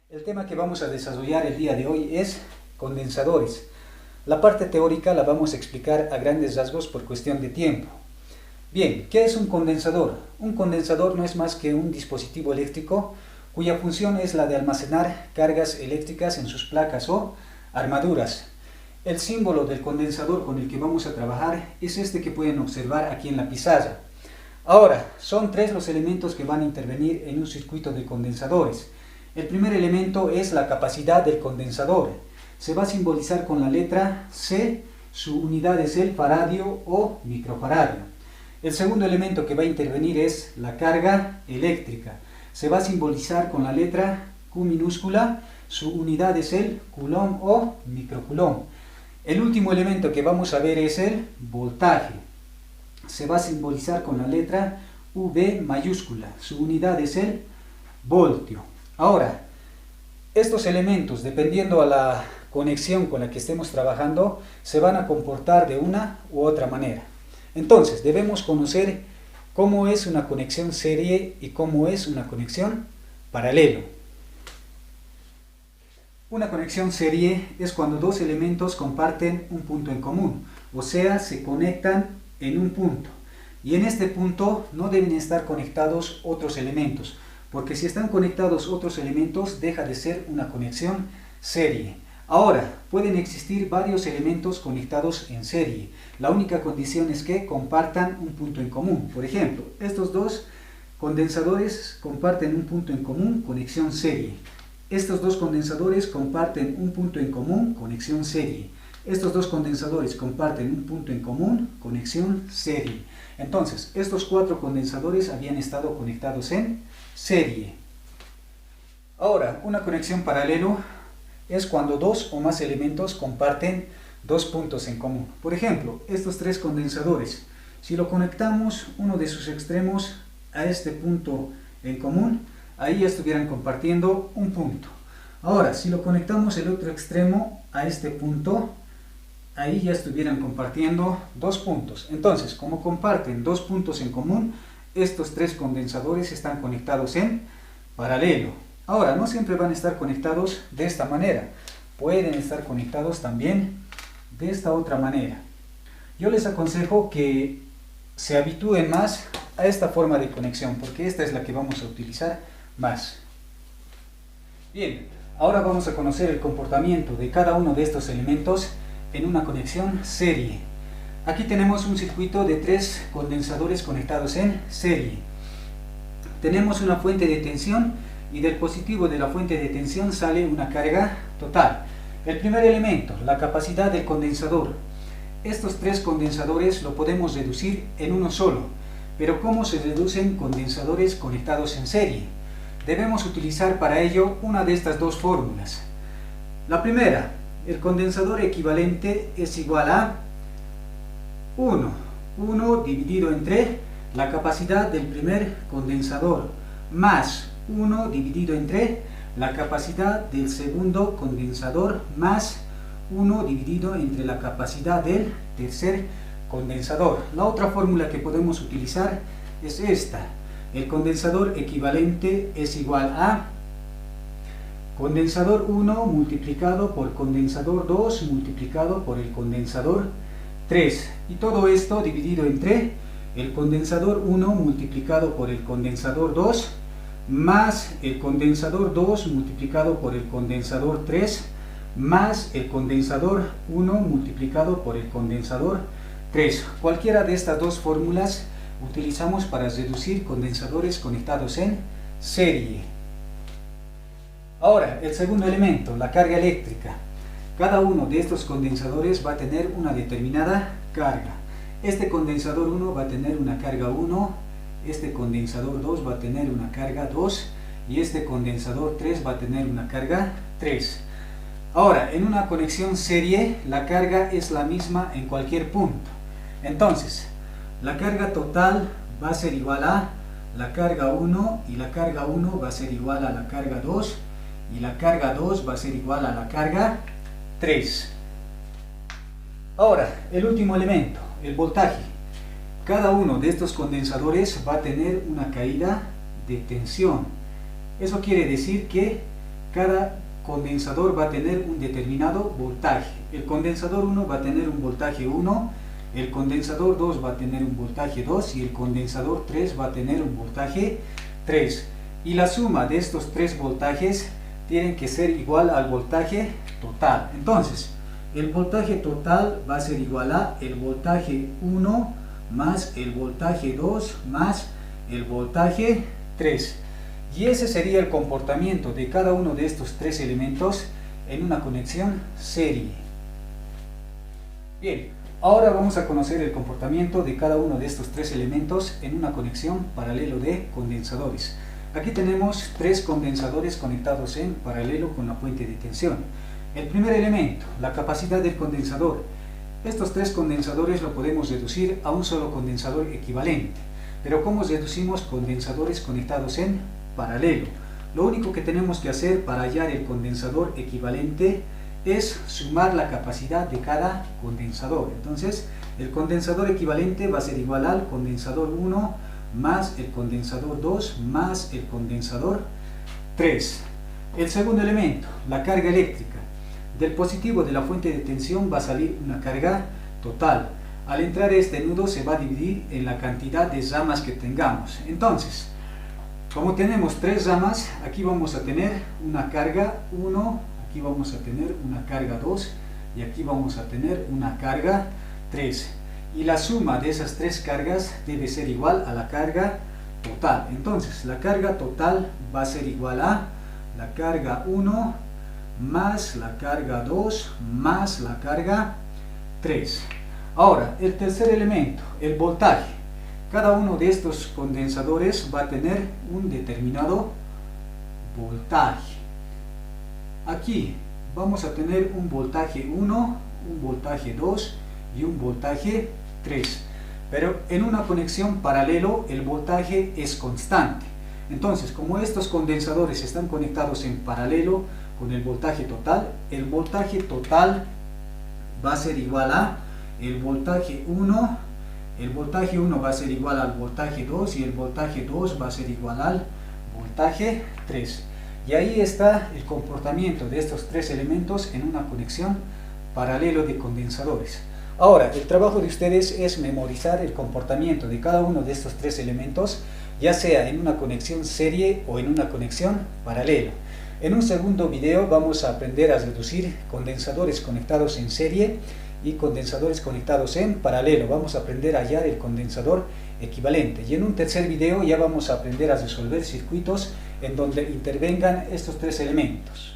El tema que vamos a desarrollar el día de hoy es condensadores. La parte teórica la vamos a explicar a grandes rasgos por cuestión de tiempo. Bien, ¿qué es un condensador? Un condensador no es más que un dispositivo eléctrico cuya función es la de almacenar cargas eléctricas en sus placas o armaduras. El símbolo del condensador con el que vamos a trabajar es este que pueden observar aquí en la pizarra. Ahora, son tres los elementos que van a intervenir en un circuito de condensadores. El primer elemento es la capacidad del condensador. Se va a simbolizar con la letra C, su unidad es el faradio o microfaradio. El segundo elemento que va a intervenir es la carga eléctrica. Se va a simbolizar con la letra Q minúscula, su unidad es el coulomb o microcoulomb. El último elemento que vamos a ver es el voltaje. Se va a simbolizar con la letra V mayúscula, su unidad es el voltio. Ahora, estos elementos, dependiendo a la conexión con la que estemos trabajando, se van a comportar de una u otra manera. Entonces, debemos conocer cómo es una conexión serie y cómo es una conexión paralelo. Una conexión serie es cuando dos elementos comparten un punto en común, o sea, se conectan en un punto. Y en este punto no deben estar conectados otros elementos, porque si están conectados otros elementos deja de ser una conexión serie. Ahora, pueden existir varios elementos conectados en serie. La única condición es que compartan un punto en común. Por ejemplo, estos dos condensadores comparten un punto en común, conexión serie. Estos dos condensadores comparten un punto en común, conexión serie. Estos dos condensadores comparten un punto en común, conexión serie. Entonces, estos cuatro condensadores habían estado conectados en serie. Ahora, una conexión paralelo es cuando dos o más elementos comparten dos puntos en común. Por ejemplo, estos tres condensadores, si lo conectamos uno de sus extremos a este punto en común, ahí ya estuvieran compartiendo un punto. Ahora, si lo conectamos el otro extremo a este punto, ahí ya estuvieran compartiendo dos puntos. Entonces, como comparten dos puntos en común, estos tres condensadores están conectados en paralelo. Ahora, no siempre van a estar conectados de esta manera. Pueden estar conectados también de esta otra manera. Yo les aconsejo que se habitúen más a esta forma de conexión, porque esta es la que vamos a utilizar más. Bien, ahora vamos a conocer el comportamiento de cada uno de estos elementos en una conexión serie. Aquí tenemos un circuito de tres condensadores conectados en serie. Tenemos una fuente de tensión y del positivo de la fuente de tensión sale una carga total. El primer elemento, la capacidad del condensador. Estos tres condensadores lo podemos reducir en uno solo. Pero ¿cómo se reducen condensadores conectados en serie? Debemos utilizar para ello una de estas dos fórmulas. La primera, el condensador equivalente es igual a 1 dividido entre la capacidad del primer condensador más 1 dividido entre la capacidad del segundo condensador más 1 dividido entre la capacidad del tercer condensador. La otra fórmula que podemos utilizar es esta. El condensador equivalente es igual a condensador 1 multiplicado por condensador 2 multiplicado por el condensador 3. Y todo esto dividido entre el condensador 1 multiplicado por el condensador 2 más el condensador 2 multiplicado por el condensador 3 más el condensador 1 multiplicado por el condensador 3. Cualquiera de estas dos fórmulas utilizamos para reducir condensadores conectados en serie. Ahora, el segundo elemento, la carga eléctrica. Cada uno de estos condensadores va a tener una determinada carga. Este condensador 1 va a tener una carga 1, este condensador 2 va a tener una carga 2 y este condensador 3 va a tener una carga 3. Ahora, en una conexión serie, la carga es la misma en cualquier punto. Entonces, la carga total va a ser igual a la carga 1 y la carga 1 va a ser igual a la carga 2 y la carga 2 va a ser igual a la carga 3. Ahora, el último elemento, el voltaje. Cada uno de estos condensadores va a tener una caída de tensión. Eso quiere decir que cada condensador va a tener un determinado voltaje. El condensador 1 va a tener un voltaje 1, el condensador 2 va a tener un voltaje 2 y el condensador 3 va a tener un voltaje 3. Y la suma de estos tres voltajes tienen que ser igual al voltaje total. Entonces, el voltaje total va a ser igual a el voltaje 1 más el voltaje 2 más el voltaje 3. Y ese sería el comportamiento de cada uno de estos tres elementos en una conexión serie. Bien, ahora vamos a conocer el comportamiento de cada uno de estos tres elementos en una conexión paralelo de condensadores. Aquí tenemos tres condensadores conectados en paralelo con la fuente de tensión. El primer elemento, la capacidad del condensador. Estos tres condensadores lo podemos reducir a un solo condensador equivalente. Pero ¿cómo reducimos condensadores conectados en paralelo? Lo único que tenemos que hacer para hallar el condensador equivalente es sumar la capacidad de cada condensador. Entonces, el condensador equivalente va a ser igual al condensador 1 más el condensador 2 más el condensador 3. El segundo elemento, la carga eléctrica. Del positivo de la fuente de tensión va a salir una carga total. Al entrar este nudo se va a dividir en la cantidad de ramas que tengamos. Entonces, como tenemos tres ramas, aquí vamos a tener una carga 1, aquí vamos a tener una carga 2 y aquí vamos a tener una carga 3. Y la suma de esas tres cargas debe ser igual a la carga total. Entonces, la carga total va a ser igual a la carga 1 más la carga 2 más la carga 3. Ahora, el tercer elemento, el voltaje. Cada uno de estos condensadores va a tener un determinado voltaje. Aquí vamos a tener un voltaje 1, un voltaje 2 y un voltaje 3. Pero en una conexión paralelo el voltaje es constante. Entonces, como estos condensadores están conectados en paralelo con el voltaje total va a ser igual a el voltaje 1, el voltaje 1 va a ser igual al voltaje 2 y el voltaje 2 va a ser igual al voltaje 3. Y ahí está el comportamiento de estos tres elementos en una conexión paralelo de condensadores. Ahora, el trabajo de ustedes es memorizar el comportamiento de cada uno de estos tres elementos, ya sea en una conexión serie o en una conexión paralelo. En un segundo video vamos a aprender a reducir condensadores conectados en serie y condensadores conectados en paralelo. Vamos a aprender a hallar el condensador equivalente. Y en un tercer video ya vamos a aprender a resolver circuitos en donde intervengan estos tres elementos.